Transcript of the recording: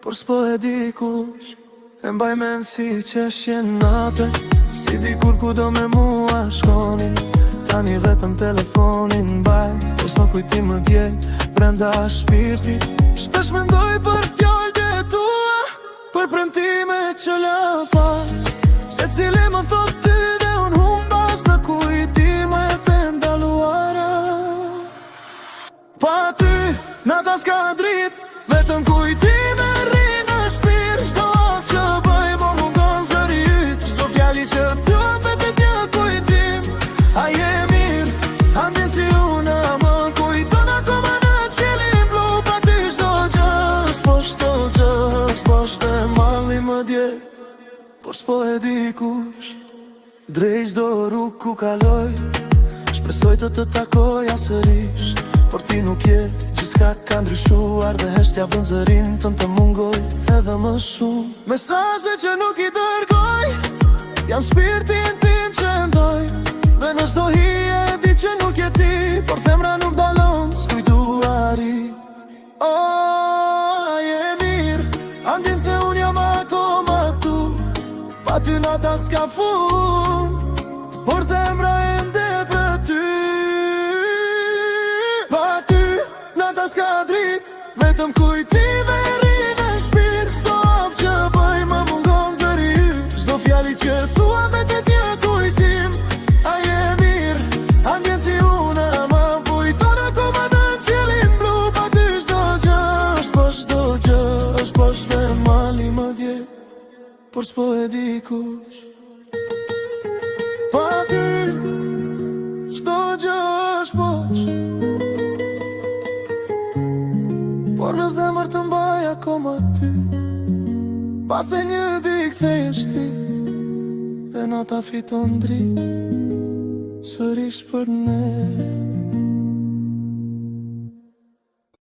por s'po e di kush. E mbaj men si qeshje nate, si dikur ku do me mua shkonin. Tani vetëm telefonin mbaj, po s'no kujtim më dje brenda shpirti. Shpesh mendoj për fjallët e tua, për premtime që la pas, se cili më thot ty dhe unë humbas në kujtime të ndaluara. Pa ty, nata s'ka drit, vetëm kujtime rri në shpirt. Çdo hap që bëj më mungon zëri yt, çdo fjali që thua vetë një kujtim. A je mirë, andin si unë më kujton akoma në qiellin blu. Pa ty çdo gjë s'poshtë e malli më dje, por s'po e di kush. Drejt çdo rrugë ku kaloj, shpresoj të takoj sërish, por ti nuk je. Gjithka ka ndryshuar dhe heshtja bën zërin tën të mungoj edhe më shumë. Mesazhe që nuk i dërgoj, janë shpirtin tim që ndoj, dhe në çdo hije e di që nuk je ti, por zemra nuk dalon s'kujtuari. A je mirë, andin se unë jam akoma tu, pa ty nata s'ka fund, por zemra ende për ty. S'ka drit, vetëm kujtime rri në shpirt. Çdo hap që bëj më mungon zëri yt, çdo fjali që thua me të një kujtim. A je mirë, andjen si unë më kujton akoma në qiellin blu. Pa ty çdo gjë është poshtë e mali më dje, por s'po e di kush. Pa ty çdo gjë është poshtë, por në zemër të mbaj akoma ty. Pase një di kthehesh ti, dhe nata fiton dritë sërish për ne.